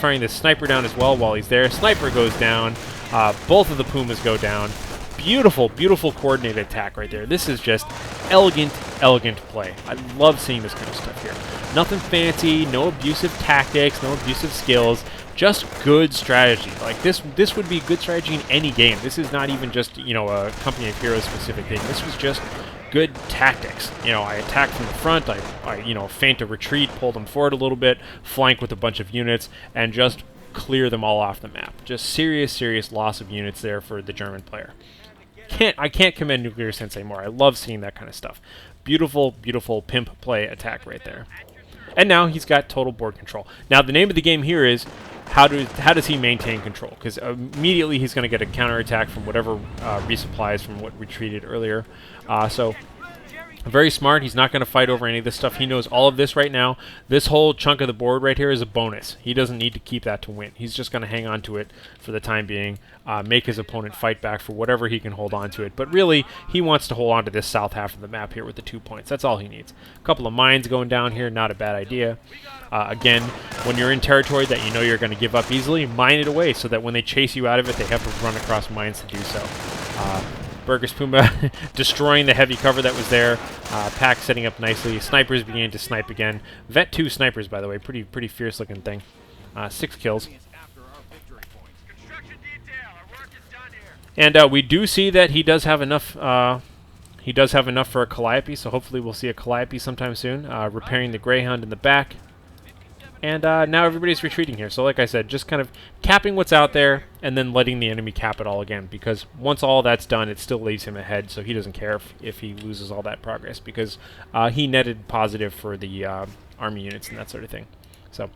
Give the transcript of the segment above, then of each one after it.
firing this sniper down as well while he's there. Sniper goes down. Both of the Pumas go down. Beautiful, beautiful coordinated attack right there. This is just elegant, elegant play. I love seeing this kind of stuff here. Nothing fancy, no abusive tactics, no abusive skills, just good strategy. Like this would be good strategy in any game. This is not even just, you know, a Company of Heroes specific thing. This was just good tactics. You know, I attack from the front, I you know, feint a retreat, pull them forward a little bit, flank with a bunch of units, and just clear them all off the map. Just serious, serious loss of units there for the German player. I can't commend NuclearSensei more. I love seeing that kind of stuff. Beautiful, beautiful pimp play attack right there. And now he's got total board control. Now the name of the game here is how does he maintain control? Because immediately he's going to get a counterattack from whatever resupplies from what retreated earlier. So very smart. He's not going to fight over any of this stuff. He knows all of this right now. This whole chunk of the board right here is a bonus. He doesn't need to keep that to win. He's just going to hang on to it for the time being, make his opponent fight back for whatever he can hold on to it. But really, he wants to hold on to this south half of the map here with the 2 points. That's all he needs. A couple of mines going down here, not a bad idea. Again, when you're in territory that you know you're going to give up easily, mine it away so that when they chase you out of it, they have to run across mines to do so. Burgess Puma destroying the heavy cover that was there. Pack setting up nicely. Snipers beginning to snipe again. Vet 2 snipers, by the way. Pretty fierce looking thing. 6 kills. And we do see that he does have enough. He does have enough for a Calliope, so hopefully we'll see a Calliope sometime soon. Repairing the Greyhound in the back. And now everybody's retreating here. So like I said, just kind of capping what's out there and then letting the enemy cap it all again. Because once all that's done, it still leaves him ahead. So he doesn't care if he loses all that progress. Because he netted positive for the army units and that sort of thing. So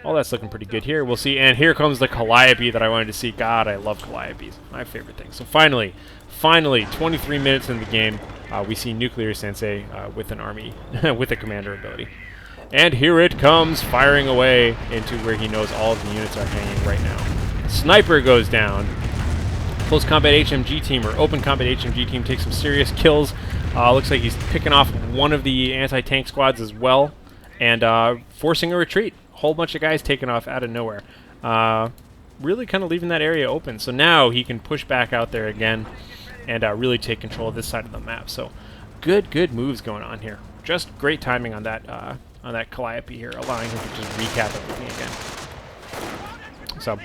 all that's looking pretty good here. We'll see. And here comes the Calliope that I wanted to see. God, I love Calliopes. My favorite thing. So finally, 23 minutes in the game, we see NuclearSensei with an army, with a commander ability. And here it comes, firing away into where he knows all of the units are hanging right now. Sniper goes down. Close combat HMG team, or open combat HMG team, takes some serious kills. Looks like he's picking off one of the anti-tank squads as well, and forcing a retreat. A whole bunch of guys taken off out of nowhere. Really kind of leaving that area open. So now he can push back out there again and really take control of this side of the map. So good moves going on here. Just great timing on that Calliope here, allowing him to just recap everything again. So,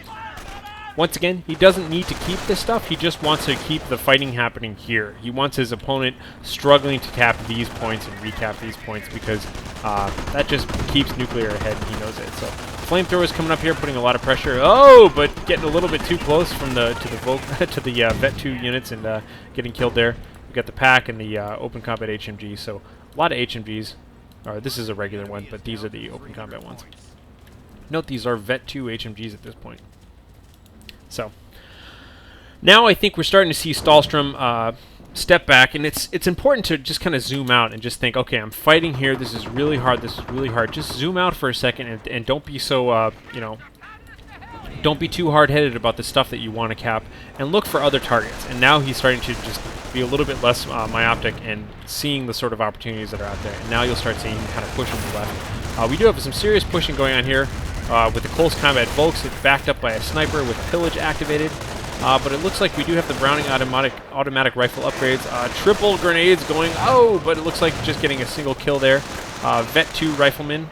once again, he doesn't need to keep this stuff, he just wants to keep the fighting happening here. He wants his opponent struggling to cap these points and recap these points because that just keeps Nuclear ahead and he knows it. So, Flamethrowers coming up here, putting a lot of pressure. Oh, but getting a little bit too close from the Vet 2 units and getting killed there. We've got the Pack and the open combat HMG, so a lot of HMGs. This is a regular one, but these are the open combat ones. Note these are Vet 2 HMGs at this point. So, now I think we're starting to see Stahlstrom step back, and it's important to just kind of zoom out and just think, okay, I'm fighting here, this is really hard, this is really hard. Just zoom out for a second and don't be so, you know, don't be too hard-headed about the stuff that you want to cap, and look for other targets. And now he's starting to just be a little bit less myopic and seeing the sort of opportunities that are out there. And now you'll start seeing him kind of push on the left. We do have some serious pushing going on here with the close combat Volks. It's backed up by a sniper with Pillage activated. But it looks like we do have the Browning automatic rifle upgrades. Triple grenades going. Oh, but it looks like just getting a single kill there. Vet 2 riflemen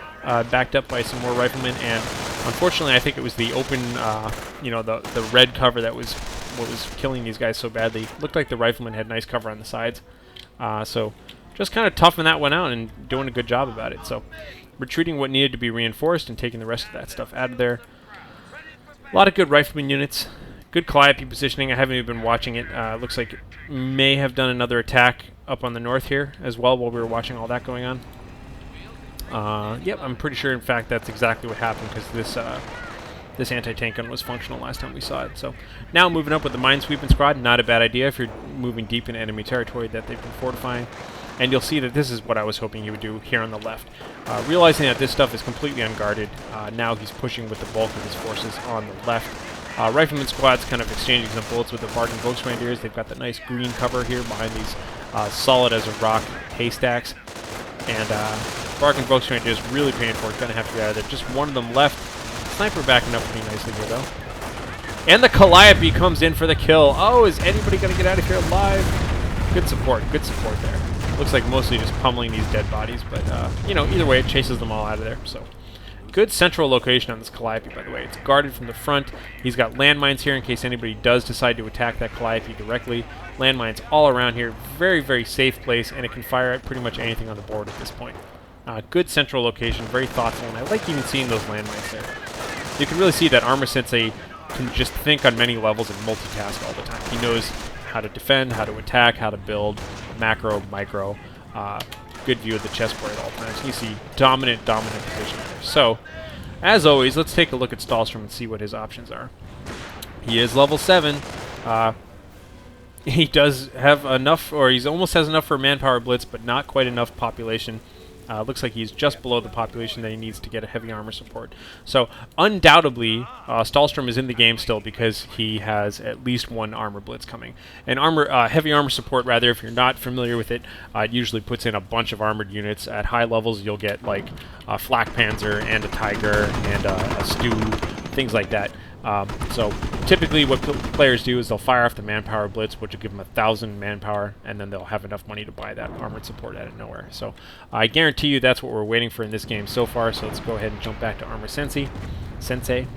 backed up by some more riflemen, and unfortunately, I think it was the open, you know, the red cover that was what was killing these guys so badly. Looked like the riflemen had nice cover on the sides. So just kind of toughing that one out and doing a good job about it. So retreating what needed to be reinforced and taking the rest of that stuff out of there. A lot of good rifleman units. Good Calliope positioning. I haven't even been watching it. Looks like it may have done another attack up on the north here as well while we were watching all that going on. Yep, I'm pretty sure, in fact, that's exactly what happened because this anti-tank gun was functional last time we saw it. So now moving up with the minesweeping squad, not a bad idea if you're moving deep in enemy territory that they've been fortifying. And you'll see that this is what I was hoping he would do here on the left. Realizing that this stuff is completely unguarded, now he's pushing with the bulk of his forces on the left. Rifleman squad's kind of exchanging some bullets with the Bargain Volksgrenadiers. They've got the nice green cover here behind these solid as a rock haystacks. And Bargain Volksgrenadiers really paying for it, going to have to get out of there. Just one of them left. sniper backing up pretty nicely here, though. And the Calliope comes in for the kill. Oh, is anybody going to get out of here alive? Good support there. Looks like mostly just pummeling these dead bodies, but, you know, either way, it chases them all out of there, so. Good central location on this Calliope, by the way. It's guarded from the front. He's got landmines here in case anybody does decide to attack that Calliope directly. Landmines all around here. Very, very safe place, and it can fire at pretty much anything on the board at this point. Good central location, very thoughtful, and I like even seeing those landmines there. You can really see that ArmorSensei can just think on many levels and multitask all the time. He knows how to defend, how to attack, how to build, macro, micro. Good view of the chessboard at all times. You see dominant position there. So, as always, let's take a look at Stahlstrom and see what his options are. He is level 7. He does have enough, or he almost has enough for manpower blitz, but not quite enough population. Looks like he's just below the population that he needs to get a heavy armor support. So, undoubtedly, Stahlstrom is in the game still because he has at least one armor blitz coming. And heavy armor support, rather, if you're not familiar with it, it usually puts in a bunch of armored units. At high levels, you'll get like a Flak Panzer and a Tiger and a Stew, things like that. So typically what players do is they'll fire off the manpower blitz, which will give them 1,000 manpower, and then they'll have enough money to buy that armored support out of nowhere. So I guarantee you that's what we're waiting for in this game so far, so let's go ahead and jump back to ArmorSensei.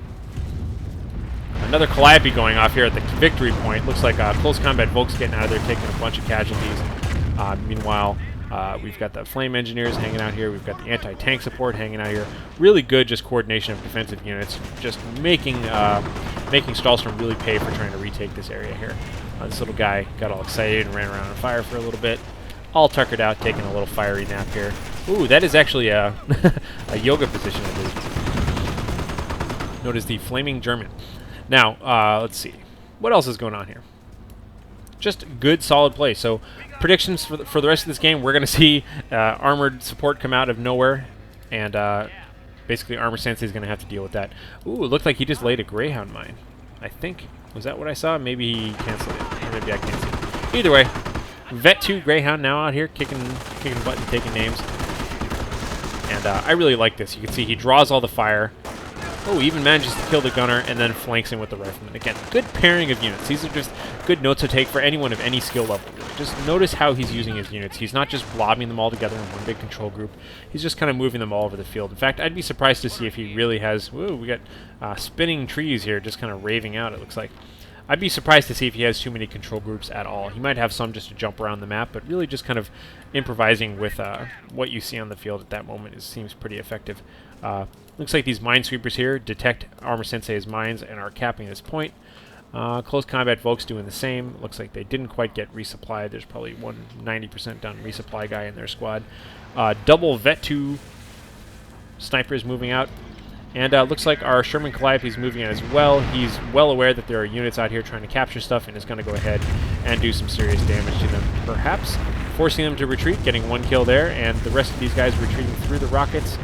Another Calliope going off here at the victory point. Looks like close combat Volk's getting out of there, taking a bunch of casualties. Meanwhile, we've got the Flame Engineers hanging out here. We've got the anti-tank support hanging out here. Really good just coordination of defensive units, just making Stahlstrom really pay for trying to retake this area here. This little guy got all excited and ran around on fire for a little bit. All tuckered out, taking a little fiery nap here. Ooh, that is actually a, a yoga position, I believe. Notice the Flaming German. Now, let's see. What else is going on here? Just good, solid play. So, predictions for the rest of this game, we're going to see armored support come out of nowhere, and basically ArmorSensei is going to have to deal with that. Ooh, it looked like he just laid a Greyhound mine. I think. Was that what I saw? Maybe he canceled it. Or maybe I can't see it. Either way, Vet 2 Greyhound now out here, kicking butt and taking names. And I really like this. You can see he draws all the fire. Oh, he even manages to kill the gunner and then flanks him with the rifleman. Again, good pairing of units. These are just good notes to take for anyone of any skill level. Just notice how he's using his units. He's not just blobbing them all together in one big control group. He's just kind of moving them all over the field. In fact, I'd be surprised to see if he really has... Whoa, we got spinning trees here just kind of raving out, it looks like. I'd be surprised to see if he has too many control groups at all. He might have some just to jump around the map, but really just kind of improvising with what you see on the field at that moment seems pretty effective. Looks like these minesweepers here detect ArmorSensei's mines and are capping this point. Close combat Volk's doing the same. Looks like they didn't quite get resupplied. There's probably one 90% done resupply guy in their squad. Double Vet 2 snipers moving out. And looks like our Sherman Calliope is moving in as well. He's well aware that there are units out here trying to capture stuff and is going to go ahead and do some serious damage to them, perhaps forcing them to retreat, getting one kill there, and the rest of these guys retreating through the rockets.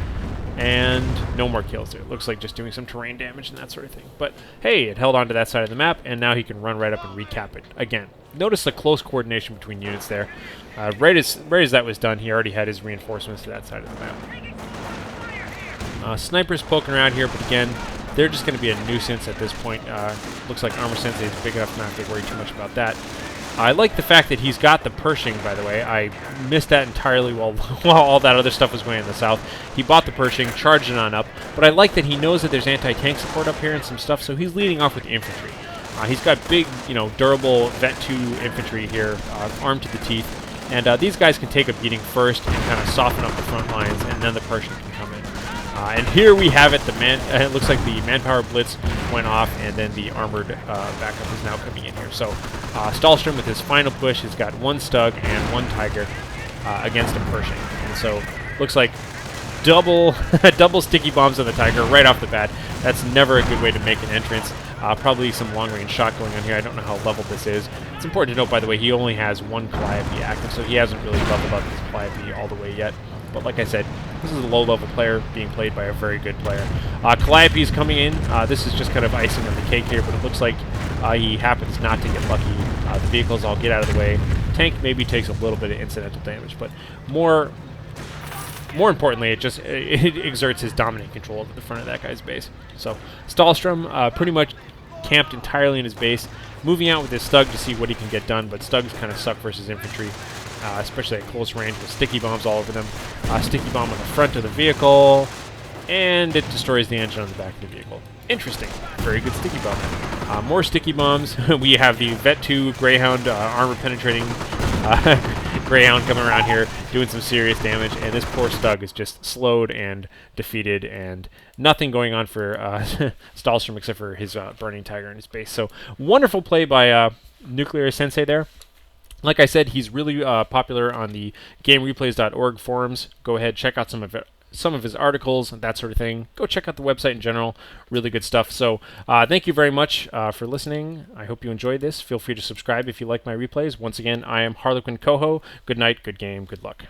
And no more kills there. It looks like just doing some terrain damage and that sort of thing. But hey, it held on to that side of the map, and now he can run right up and recap it again. Notice the close coordination between units there. Right as that was done, he already had his reinforcements to that side of the map. Snipers poking around here, but again, they're just going to be a nuisance at this point. Looks like ArmorSensei is big enough not to worry too much about that. I like the fact that he's got the Pershing, by the way. I missed that entirely while all that other stuff was going in the south. He bought the Pershing, charged it on up, but I like that he knows that there's anti-tank support up here and some stuff, so he's leading off with infantry. He's got big, durable Vet 2 infantry here, armed to the teeth, and these guys can take a beating first and kind of soften up the front lines, and then the Pershing can come in. And here we have it. It looks like the manpower blitz went off, and then the armored backup is now coming in here. So Stahlstrom with his final push has got one Stug and one Tiger against a Pershing. And so looks like double sticky bombs on the Tiger right off the bat. That's never a good way to make an entrance. Probably some long-range shot going on here. I don't know how leveled this is. It's important to note, by the way, he only has one Calliope active, so he hasn't really leveled up his Calliope all the way yet. But like I said, this is a low-level player being played by a very good player. Calliope is coming in. This is just kind of icing on the cake here, but it looks like he happens not to get lucky. The vehicles all get out of the way. Tank maybe takes a little bit of incidental damage, but more more importantly, it exerts his dominant control over the front of that guy's base. So Stahlstrom pretty much camped entirely in his base, moving out with his Stug to see what he can get done, but Stugs kind of suck versus infantry, especially at close range with sticky bombs all over them. Sticky bomb on the front of the vehicle, and it destroys the engine on the back of the vehicle. Interesting. Very good sticky bomb. More sticky bombs. We have the Vet 2 Greyhound armor-penetrating Greyhound coming around here, doing some serious damage, and this poor Stug is just slowed and defeated, and nothing going on for Stahlstrom except for his Burning Tiger in his base. So, wonderful play by NuclearSensei there. Like I said, he's really popular on the GameReplays.org forums. Go ahead, check out some of his articles and that sort of thing. Go check out the website in general. Really good stuff. So thank you very much for listening. I hope you enjoyed this. Feel free to subscribe if you like my replays. Once again, I am HarlequinCoHO. Good night, good game, good luck.